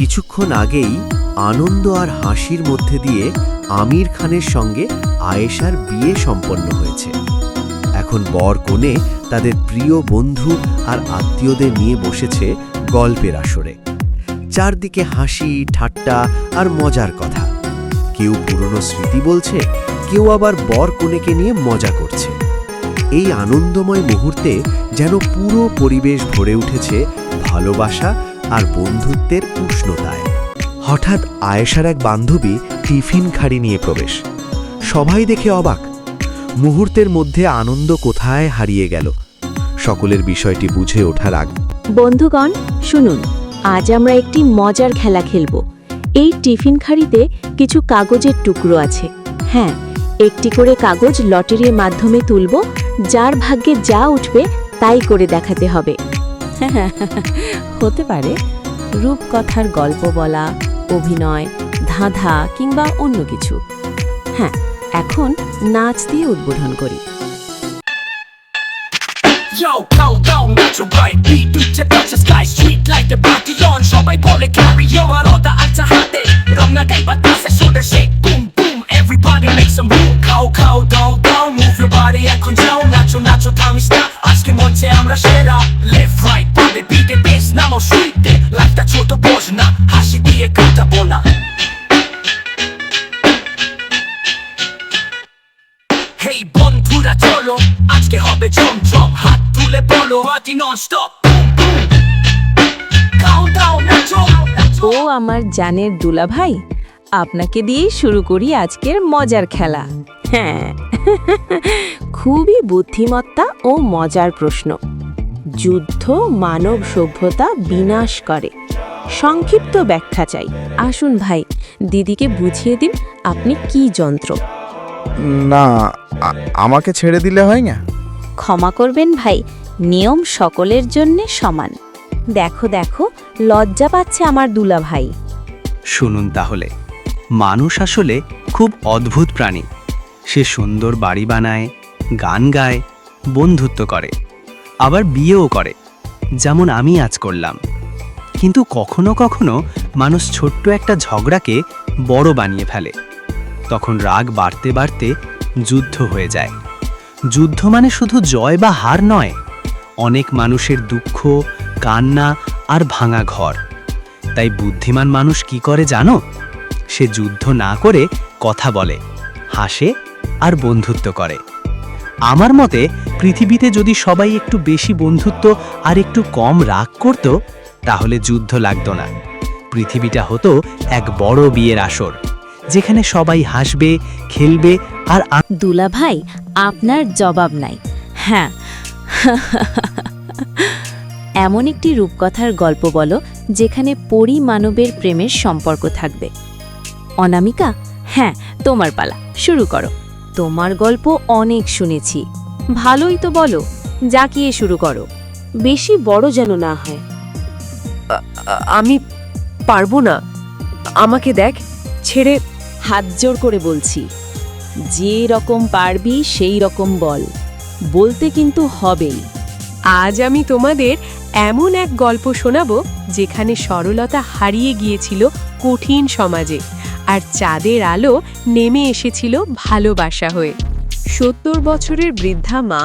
কিছুক্ষণ আগেই আনন্দ আর হাসির মধ্যে দিয়ে আমির খানের সঙ্গে আয়েশার বিয়ে সম্পন্ন হয়েছে। এখন বর কনে তাদের প্রিয় বন্ধু আর আত্মীয়দের নিয়ে বসেছে গল্পের আসরে। চারদিকে হাসি ঠাট্টা আর মজার কথা। কেউ পুরনো স্মৃতি বলছে, কেউ আবার বর কনেকে নিয়ে মজা করছে। এই আনন্দময় মুহূর্তে যেন পুরো পরিবেশ ভরে উঠেছে ভালোবাসা আর বন্ধুত্বের উষ্ণতায়। হঠাৎ আয়েশার এক বান্ধবী টিফিন খাড়ি নিয়ে প্রবেশ। সবাই দেখে অবাক। মুহূর্তের মধ্যে আনন্দ কোথায় হারিয়ে গেল। সকলের বিষয়টি বুঝে ওঠার আগে বন্ধুগণ শুনুন, আজ আমরা একটি মজার খেলা খেলব। এই টিফিন খাড়িতে কিছু কাগজের টুকরো আছে। হ্যাঁ, একটি করে কাগজ লটারির মাধ্যমে তুলব। যার ভাগ্যে যা উঠবে তাই করে দেখাতে হবে। হতে পারে রূপকথার গল্প বলা, অভিনয়, ধাঁধা কিংবা অন্য কিছু। হ্যাঁ, এখন নাচ দিয়ে উদ্বোধন করি। Yo, countdown, natural bright beat তুলছে touch sky street like the party on সবাই বলে carry on ওটা আচ্ছা হাতে রং না গাই বাতাসে shoulder shake boom boom everybody make some room cow cow down down move your body এখন যাও নাচো নাচো থামিস না আজকে মঞ্চে আমরা সেরা left right পাবে বিটে বেস নামো সুইতে লাইফটা ছোট বোঝ না হাসি দিয়ে কাটাবো না Hey বন্ধুরা চলো আজকে হবে জমজম হাত তুলে বলো পার্টি নন স্টপ কাউন্টডাউন নাচো ও আমার জানের দুলাভাই, আপনাকে দিয়েই শুরু করি আজকের মজার খেলা। হ্যাঁ, খুবই বুদ্ধিমত্তা ও মজার প্রশ্ন। যুদ্ধ মানব সভ্যতা বিনাশ করে। সংক্ষিপ্ত ব্যাখ্যা চাই। আসুন ভাই, দিদিকে বুঝিয়ে দিন আপনি কি যন্ত্র। না, আমাকে ছেড়ে দিলে হয় না? ক্ষমা করবেন ভাই, নিয়ম সকলের জন্যে সমান। দেখো দেখো, লজ্জা পাচ্ছে আমার দুলাভাই। শুনুন তাহলে, মানুষ আসলে খুব অদ্ভুত প্রাণী। সে সুন্দর বাড়ি বানায়, গান গায়, বন্ধুত্ব করে, আবার বিয়েও করে, যেমন আমি আজ করলাম। কিন্তু কখনো কখনো মানুষ ছোট্ট একটা ঝগড়াকে বড় বানিয়ে ফেলে। তখন রাগ বাড়তে বাড়তে যুদ্ধ হয়ে যায়। যুদ্ধ মানে শুধু জয় বা হার নয়, অনেক মানুষের দুঃখ, কান্না আর ভাঙা ঘর। তাই বুদ্ধিমান মানুষ কি করে জানো? সে যুদ্ধ না করে কথা বলে, হাসে আর বন্ধুত্ব করে। আমার মতে পৃথিবীতে যদি সবাই একটু বেশি বন্ধুত্ব আর একটু কম রাগ করত, তাহলে যুদ্ধ লাগতো না। পৃথিবীটা হতো এক বড় বিয়ের আসর, যেখানে সবাই হাসবে, খেলবে আর দুলাভাই, আপনার জবাব নাই। হ্যাঁ, এমন একটি রূপকথার গল্প বলো যেখানে পরি মানবের প্রেমের সম্পর্ক থাকবে। অনামিকা, হ্যাঁ তোমার পালা, শুরু করো। তোমার গল্প অনেক শুনেছি, ভালোই তো বলো, জাকিয়ে শুরু করো। বেশি বড় যেন না হয়। আমি পারবো না, আমাকে দেখ, ছেড়ে। হাত জোর করে বলছি, যে রকম পারবি সেই রকম বল, বলতে কিন্তু হবেই। আজ আমি তোমাদের এমন এক গল্প শোনাবো যেখানে সরলতা হারিয়ে গিয়েছিল কঠিন সমাজে, আর চাঁদের আলো নেমে এসেছিল ভালোবাসা হয়ে। 70 বছরের বৃদ্ধা মা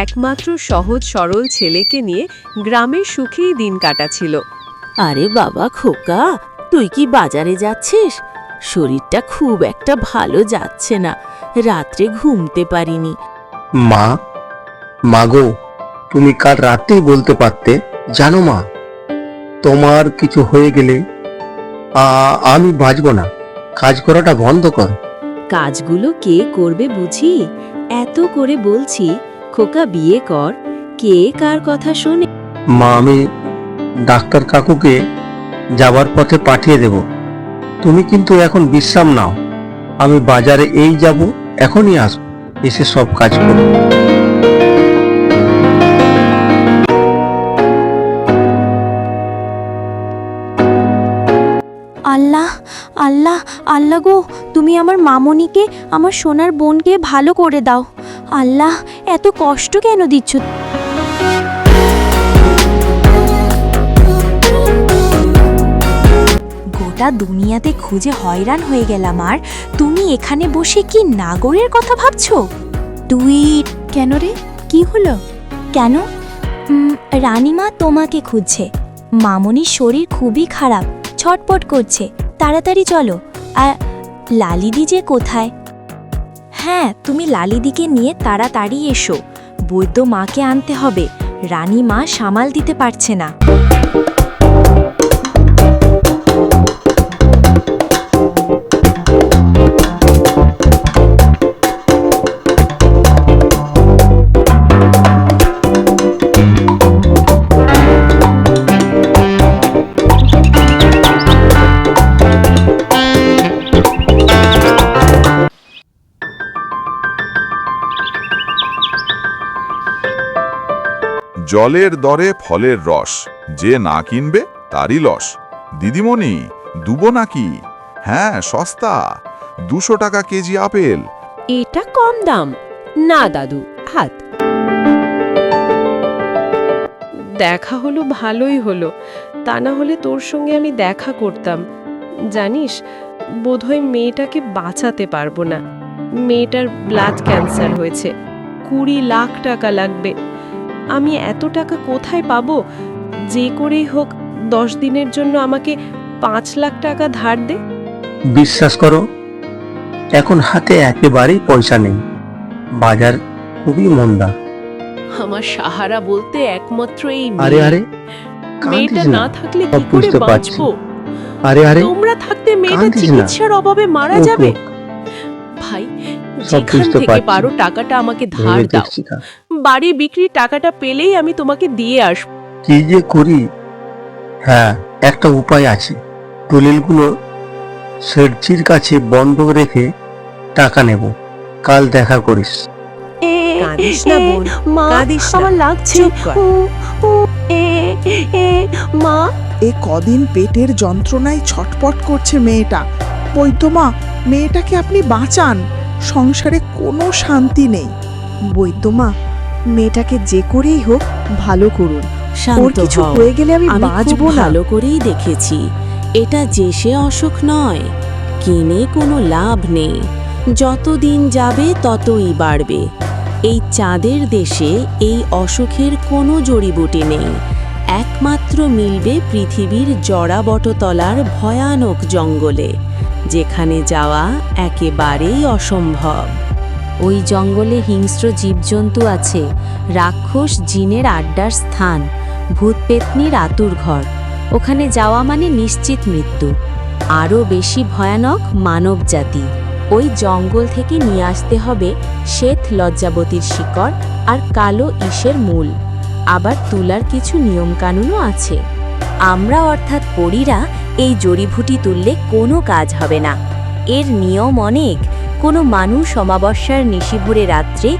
একমাত্র সহজ সরল ছেলেকে নিয়ে গ্রামে সুখেই দিন কাটাচ্ছিল। আরে বাবা খোকা, তুই কি বাজারে যাচ্ছিস? শরীরটা খুব একটা ভালো যাচ্ছে না, রাত্রে ঘুমতে পারিনি। মা গো, তুমি কাল রাতেই বলতে পারতে। জানো মা, তোমার কিছু হয়ে গেলে আমি বাঁচব না। কাজ করাটা বন্ধ কর। কাজগুলো কে করবে বুঝি? এত করে বলছি খোকা বিয়ে কর, কে কার কথা শোনে? মা, আমি ডাক্তার কাকুকে যাবার পথে পাঠিয়ে দেব। তুমি কিন্তু এখন বিশ্রাম নাও। আমি বাজারে এই যাব, এখনই আসবো, এসে সব কাজ করব। আল্লাহ আল্লাহ আল্লাহ গো, তুমি আমার মামনিকে, আমার সোনার বোনকে ভালো করে দাও। আল্লাহ, এত কষ্ট কেন দিচ্ছ? গোটা দুনিয়াতে খুঁজে হয়রান হয়ে গেলাম, আর তুমি এখানে বসে কি নাগরের কথা ভাবছো? তুই কেন রে, কি হলো? কেন? রানীমা তোমাকে খুঁজছে। মামনির শরীর খুবই খারাপ, ছটপট করছে, তাড়াতাড়ি চলো। আর লালিদি যে কোথায়? হ্যাঁ, তুমি লালিদিকে নিয়ে তাড়াতাড়ি এসো, বৈদ্য মাকে আনতে হবে, রানীমা সামাল দিতে পারছে না। জলের দরে ফলের রস, যে না কিনবে তারই লস। দিদিমণি, দুবো নাকি? হ্যাঁ, সস্তা, 200 টাকা কেজি আপেল। এটা কম দাম না দাদু, হাত। দেখা হলো ভালোই হলো, তা না হলে তোর সঙ্গে আমি দেখা করতাম। জানিস, বোধহয় মেয়েটাকে বাঁচাতে পারবো না। মেয়েটার ব্লাড ক্যান্সার হয়েছে, 20 লাখ টাকা লাগবে। আমি এত টাকা কোথায় পাবো? যে করেই হোক 10 দিনের জন্য আমাকে 5 লাখ টাকা ধার দে। বিশ্বাস করো, এখন হাতে একেবারেই পয়সা নেই, বাজার খুবই মন্দা। আমার সাহারা বলতে একমাত্র এই আরে মেয়ে। আরে, মেয়েটা কাঁদিস না না, থাকলে সব কি করে বুঝতে পারছি। বাঁচবো? আরে আরে, তোমরা থাকতে মেয়েটা কাঁদিস না। চিকিৎসার অভাবে মারা ওকে, যাবে। ভাই, সব যেখান বুঝতে থেকে পারছি। পারো টাকাটা আমাকে ধার ভেবে দাও। দেখছি না। বাড়ি বিক্রির টাকাটা পেলেই আমি তোমাকে দিয়ে আসবো। কি যে করি? হ্যাঁ, একটা উপায় আছে। দলিলগুলো শেঠজির কাছে বন্ধক রেখে টাকা নেব, কাল দেখা করিস। কাঁদিস না বোন, মা, কাঁদিস না। আমার লাগছে। চুপ কর। মা, এ কদিন পেটের যন্ত্রণায় ছটপট করছে মেয়েটা। বৈদ্যমা, মেয়েটাকে আপনি বাঁচান, সংসারে কোনো শান্তি নেই। বৈদ্যমা, মেয়েটাকে যে করেই হোক ভালো করুন, ওর কিছু হয়ে গেলে আমি বাঁচবো না। ভালো করেই দেখেছি, এটা যে সে অসুখ নয়, কিনে কোনো লাভ নেই, যতদিন যাবে ততই বাড়বে। এই চাঁদের দেশে এই অসুখের কোনো জড়িবুটি নেই, একমাত্র মিলবে পৃথিবীর জড়াবটতলার ভয়ানক জঙ্গলে, যেখানে যাওয়া একেবারেই অসম্ভব। ওই জঙ্গলে হিংস্র জীবজন্তু আছে, রাক্ষস জিনের আড্ডার স্থান, ভূতপেতনির আতুর ঘর। ওখানে যাওয়া মানে নিশ্চিত মৃত্যু। আরও বেশি ভয়ানক মানব জাতি। ওই জঙ্গল থেকে নিয়ে আসতে হবে শ্বেত লজ্জাবতীর শিকড় আর কালো ইসের মূল। আবার তুলার কিছু নিয়মকানুনও আছে। আমরা অর্থাৎ পরীরা এই জড়িবুটি তুললে কোনো কাজ হবে না। এর নিয়ম অনেক। কোনো মানুষ অমাবস্যার নিশিভোরে রাত্রে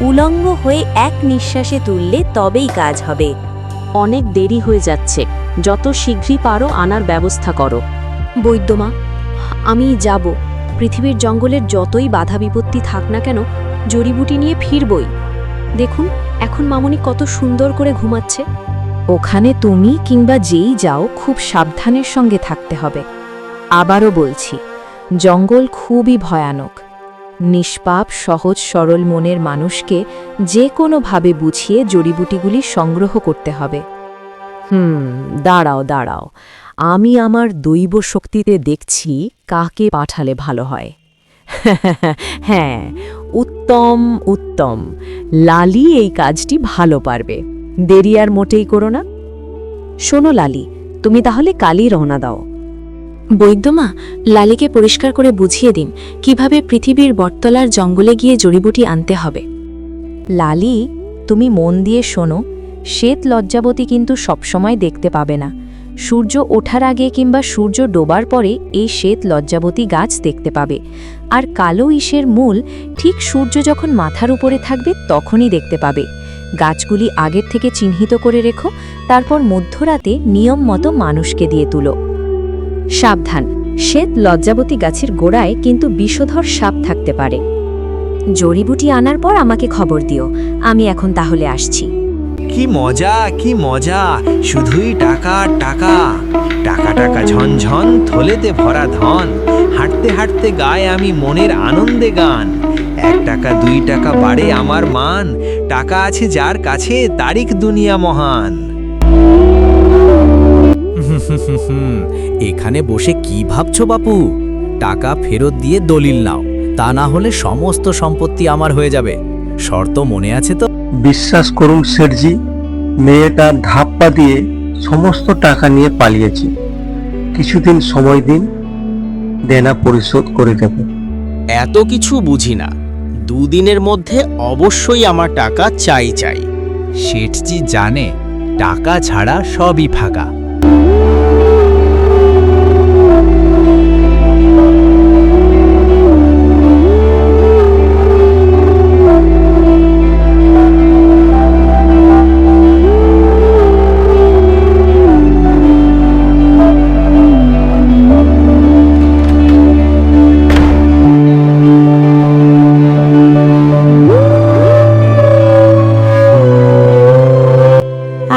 উলঙ্গ হয়ে এক নিঃশ্বাসে তুললে তবেই কাজ হবে। অনেক দেরি হয়ে যাচ্ছে, যত শীঘ্রই পারো আনার ব্যবস্থা করো। বৈদ্যমা, আমি যাব। পৃথিবীর জঙ্গলের যতই বাধা বিপত্তি থাক না কেন, জড়িবুটি নিয়ে ফিরবই। দেখুন, এখন মামনি কত সুন্দর করে ঘুমাচ্ছে। ওখানে তুমি কিংবা যেই যাও খুব সাবধানের সঙ্গে থাকতে হবে। আবারও বলছি, জঙ্গল খুবই ভয়ানক। নিষ্পাপ সহজ সরল মনের মানুষকে যে কোনোভাবে বুঝিয়ে জড়িবুটিগুলি সংগ্রহ করতে হবে। দাঁড়াও দাঁড়াও, আমি আমার দৈব শক্তিতে দেখছি কাকে পাঠালে ভালো হয়। হ্যাঁ, উত্তম উত্তম, লালি এই কাজটি ভালো পারবে। দেরি আর মোটেই করো না। শোনো লালি, তুমি তাহলে কালই রওনা দাও। বৈদ্যমা, লালিকে পরিষ্কার করে বুঝিয়ে দিন কিভাবে পৃথিবীর বটতলার জঙ্গলে গিয়ে জড়িবুটি আনতে হবে। লালি, তুমি মন দিয়ে শোনো, শ্বেত লজ্জাবতী কিন্তু সবসময় দেখতে পাবে না। সূর্য ওঠার আগে কিংবা সূর্য ডোবার পরে এই শ্বেত লজ্জাবতী গাছ দেখতে পাবে, আর কালো ইসের মূল ঠিক সূর্য যখন মাথার উপরে থাকবে তখনই দেখতে পাবে। গাছগুলি আগের থেকে চিহ্নিত করে রেখো, তারপর মধ্যরাতে নিয়ম মতো মানুষকে দিয়ে তুলো। সাবধান, শ্বেত লজ্জাবতী গাছের গোড়ায় কিন্তু বিষধর সাপ থাকতে পারে। জড়িবুটি আনার পর আমাকে খবর দিও। আমি এখন তাহলে আসছি। কি মজা কি মজা, শুধুই টাকা আর টাকা, টাকা টাকা ঝনঝন, থলেতে ভরা ধন, হাঁটতে হাঁটতে গায়ে আমি মনের আনন্দে গান। 1 টাকা 2 টাকা বাড়ে আমার মান, টাকা আছে যার কাছে তারিখ দুনিয়া মহান। এখানে বসে কি ভাবছো বাপু? টাকা ফেরত দিয়ে দলিল নাও, তা না হলে সমস্ত সম্পত্তি আমার হয়ে যাবে। শর্ত মনে আছে তো? বিশ্বাস করুন শেঠজি, মেয়েটা ধাপ্পা দিয়ে সমস্ত টাকা নিয়ে পালিয়েছে। কিছুদিন সময় দিন, দেনা পরিশোধ করে দেব। এত কিছু বুঝি না, 2 দিনের মধ্যে অবশ্যই আমার টাকা চাই চাই। শেঠজি জানে টাকা ছাড়া সবই ফাঁকা।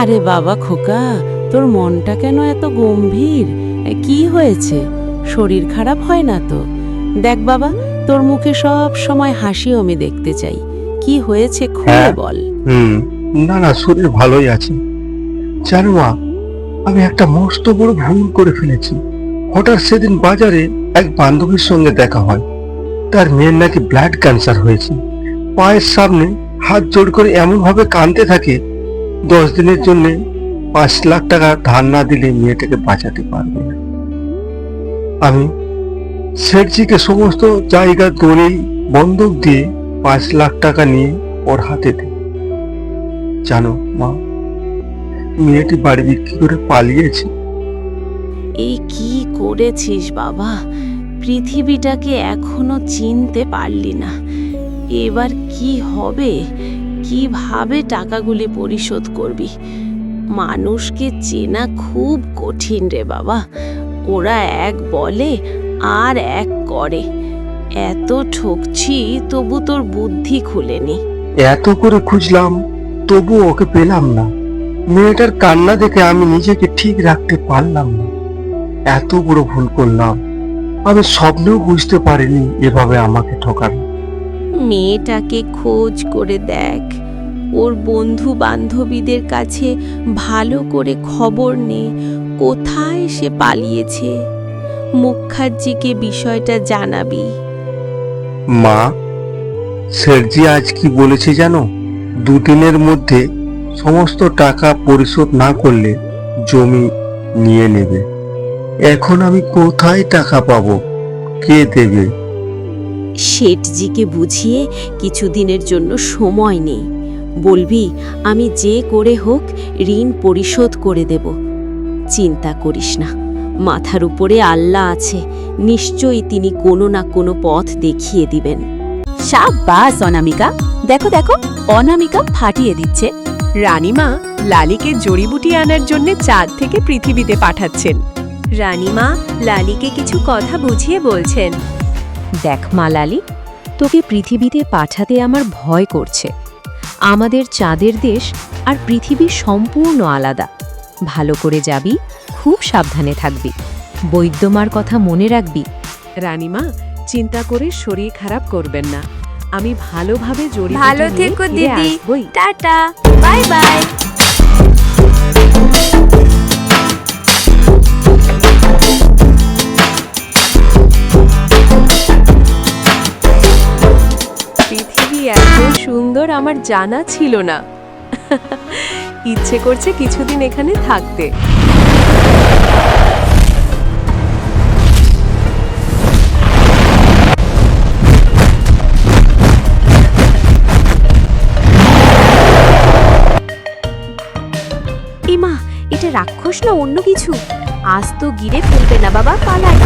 আরে বাবা খোকা, তোর মনটা কেন এত গম্ভীর? কি হয়েছে? শরীর খারাপ হয় না তো? দেখ বাবা, তোর মুখে সব সময় হাসি আমি দেখতে চাই। কি হয়েছে খুলে বল। না না, শরীর ভালোই আছে। জানো মা, আমি একটা মস্ত বড় ভুল করে ফেলেছি। হঠাৎ সেদিন বাজারে এক বান্ধবীর সঙ্গে দেখা হয়। তার মেয়ের নাকি ব্লাড ক্যান্সার হয়েছে। পায়ের সামনে হাত জোড় করে এমন ভাবে কাঁদতে থাকে, 10 দিনের জন্য 5 লাখ টাকা ধার না দিলে মেয়েটাকে বাঁচাতে পারবে না। আমি শেঠজিকে সমস্ত জায়গা দৌড়েই বন্ধক দিয়ে 5 লাখ টাকা নিয়ে ওর হাতে দিই। জানো মা, মেয়েটি বাড়ি বিক্রি করে পালিয়েছে। এই কি করেছিস বাবা? পৃথিবীটাকে এখনো চিনতে পারলি না। এবার কি হবে? কিভাবে টাকাগুলি পরিশোধ করবি? মানুষকে চেনা খুব কঠিন রে বাবা। ওরা এক বলে আর এক করে। এত ঠকছি, তবু তোর বুদ্ধি খুলেনি। এত করে খুঁজলাম, তবু ওকে পেলাম না। মেয়েটার কান্না দেখে আমি নিজেকে ঠিক রাখতে পারলাম না। এত বড় ভুল করলাম, আমি স্বপ্নেও বুঝতে পারিনি এভাবে আমাকে ঠকাবে। মেয়েটাকে খোঁজ করে দেখ, ওর বন্ধু বান্ধবীদের কাছে ভালো করে খবর নে কোথায় সে পালিয়েছে। মুখার্জিকে বিষয়টা জানাবি। মা, শেঠজি আজ কি বলেছে জানো? 2 দিনের মধ্যে সমস্ত টাকা পরিশোধ না করলে জমি নিয়ে নেবে। এখন আমি কোথায় টাকা পাবো? কে দেবে? শেঠজিকে বুঝিয়ে কিছুদিনের জন্য সময় নেই। বলবি আমি যে করে হোক ঋণ পরিশোধ করে দেব। চিন্তা করিস না, মাথার উপরে আল্লাহ আছে, নিশ্চয়ই তিনি কোনো না কোনো পথ দেখিয়ে দিবেন। সাব্বাস অনামিকা, দেখো দেখো, অনামিকা ফাটিয়ে দিচ্ছে। রানীমা লালিকে জড়িবুটি আনার জন্য চাঁদ থেকে পৃথিবীতে পাঠাচ্ছেন। রানীমা লালিকে কিছু কথা বুঝিয়ে বলছেন। দেখ মা লালি, তোকে পৃথিবীতে পাঠাতে আমার ভয় করছে। আমাদের চাঁদের দেশ আর পৃথিবী সম্পূর্ণ আলাদা। ভালো করে যাবি, খুব সাবধানে থাকবি। বৈদ্যমার কথা মনে রাখবি। রানীমা, চিন্তা করে শরীর খারাপ করবেন না। আমি ভালোভাবে জড়িয়ে ভালো থেকো দিদি, আসবই। Tata, bye bye. পৃথিবী এত সুন্দর আমার জানা ছিল না। ইচ্ছে করছে কিছুদিন এখানে থাকতে। ইমা, এটা রাক্ষস না অন্য কিছু? আজ তো গিরে ফেলবে না বাবা, পালাই।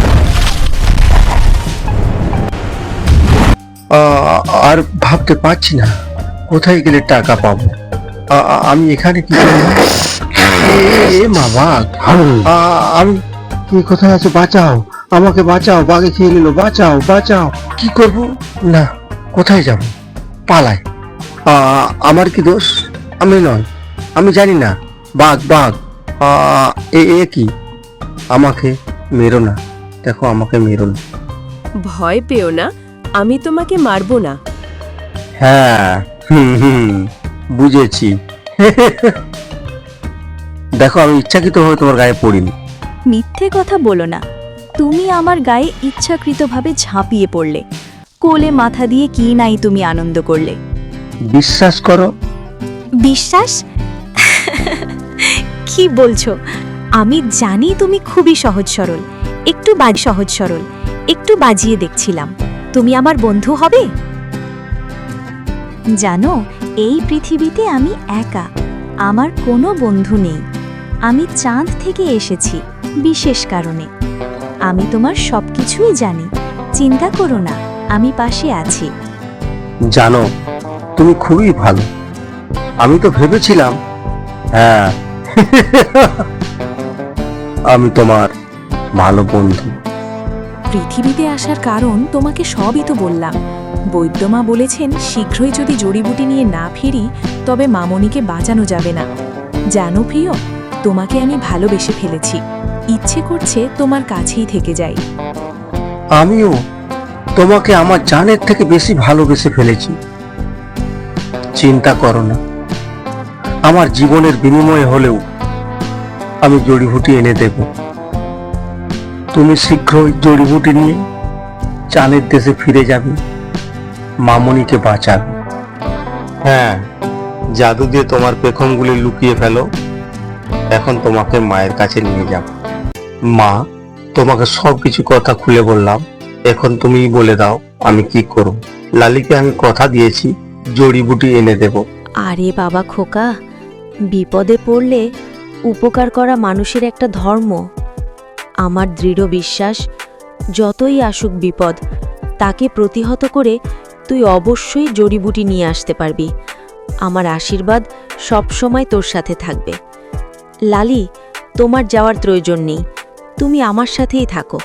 আর ভাবতে পারছি না কোথায় গেলে টাকা পাবো। আমি এখানে কি করব? এ মা বাঘ, আমি কি কোথায় আছে? বাঁচাও আমাকে, বাঁচাও, বাঘে খেয়ে নিল, বাঁচাও বাঁচাও। কি করব? না, কোথায় যাব? পালাই। আমার কি দোষ? আমি নয়, আমি জানি না। বাঘ বাঘ। আ, এ এ কি? আমাকে মেরো না, দেখো আমাকে মেরো না। ভয় পেও না, আমি তোমাকে মারবো না। হ্যাঁ, বুঝেছি। দেখো আমি ইচ্ছাকৃতভাবে তোমার গায়ে পড়িনি। মিথ্যে কথা বলো না। তুমি আমার গায়ে ইচ্ছাকৃতভাবে ঝাঁপিয়ে পড়লে। কোলে মাথা দিয়ে কি নাই তুমি আনন্দ করলে। বিশ্বাস করো। বিশ্বাস? কি বলছো? আমি জানি তুমি খুবই সহজ সরল, একটু বাজিয়ে দেখছিলাম। তুমি আমার বন্ধু হবে? জানো, এই পৃথিবীতে আমি একা, আমার কোনো বন্ধু নেই। আমি চাঁদ থেকে এসেছি বিশেষ কারণে। আমি তোমার সবকিছুই জানি, চিন্তা করো না, আমি পাশে আছি। জানো, তুমি খুবই ভালো। আমি তো ভেবেছিলাম, হ্যাঁ, আমি তোমার ভালো বন্ধু। পৃথিবীতে আসার কারণ তোমাকে সবই তো বললাম। বৈদ্যমা বলেছেন শীঘ্রই যদি জড়িবুটি নিয়ে না ফিরি তবে মামনিকে বাঁচানো যাবে না। জানো প্রিয়, তোমাকে আমি ভালোবেসে ফেলেছি। ইচ্ছে করছে তোমার কাছেই থেকে যাই। আমিও তোমাকে আমার জানের থেকে বেশি ভালোবেসে ফেলেছি। চিন্তা করো না, আমার জীবনের বিনিময়ে হলেও আমি জড়িবুটি এনে দেব। তুমি শীঘ্রই জড়িবুটি নিয়ে চাঁদের দেশে ফিরে যাবে, মামনিকে বাঁচাবে। হ্যাঁ, জাদু দিয়ে তোমার পেখমগুলি লুকিয়ে ফেলো। এখন তোমাকে মায়ের কাছে নিয়ে যাব। মা, তোমাকে সব কিছু কথা খুলে বললাম, এখন তুমিই বলে দাও আমি কি করব। লালিকে আমি কথা দিয়েছি জড়িবুটি এনে দেব। আরে বাবা খোকা, বিপদে পড়লে উপকার করা মানুষের একটা ধর্ম। আমার দৃঢ় বিশ্বাস, যতই আসুক বিপদ, তাকে প্রতিহত করে তুই অবশ্যই জড়িবুটি নিয়ে আসতে পারবি। আমার আশীর্বাদ সবসময় তোর সাথে থাকবে। লালি, তোমার যাওয়ার প্রয়োজন নেই, তুমি আমার সাথেই থাকো।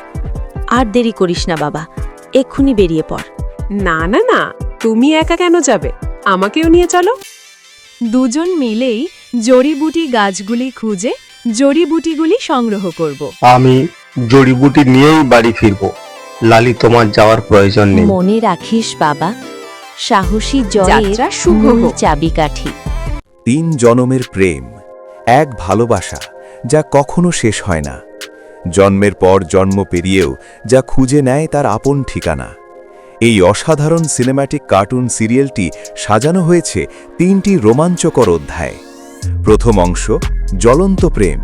আর দেরি করিস না বাবা, এক্ষুনি বেরিয়ে পড়। না না না, তুমি একা কেন যাবে? আমাকেও নিয়ে চলো। দুজন মিলেই জড়িবুটি গাছগুলি খুঁজে জড়িবুটিগুলি সংগ্রহ করব। আমি জড়িবুটি নিয়েই বাড়ি ফিরবো। লালি, তোমার যাওয়ার প্রয়োজন নেই। মনে রাখিস বাবা, সাহসী জয়ের যাত্রা শুভ মূল হোক। চাবিকাঠি। 3 জনমের প্রেম, এক ভালোবাসা যা কখনো শেষ হয় না। জন্মের পর জন্ম পেরিয়েও যা খুঁজে নেয় তার আপন ঠিকানা। এই অসাধারণ সিনেম্যাটিক কার্টুন সিরিয়ালটি সাজানো হয়েছে 3টি রোমাঞ্চকর অধ্যায়। প্রথম অংশ জ্বলন্ত প্রেম,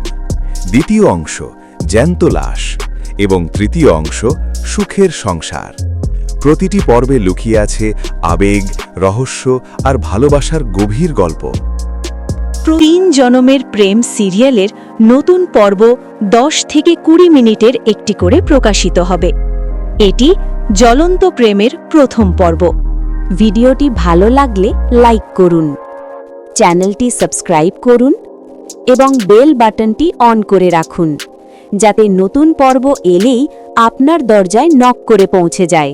দ্বিতীয় অংশ জ্যান্ত লাশ এবং তৃতীয় অংশ সুখের সংসার। প্রতিটি পর্বে লুকিয়ে আছে আবেগ, রহস্য আর ভালোবাসার গভীর গল্প। 3 জনমের প্রেম সিরিয়ালের নতুন পর্ব 10 থেকে 20 মিনিটের একটি করে প্রকাশিত হবে। এটি জ্বলন্ত প্রেমের প্রথম পর্ব। ভিডিওটি ভালো লাগলে লাইক করুন, চ্যানেলটি সাবস্ক্রাইব করুন এবং বেল বাটনটি অন করে রাখুন, যাতে নতুন পর্ব এলেই আপনার দরজায় নক করে পৌঁছে যায়।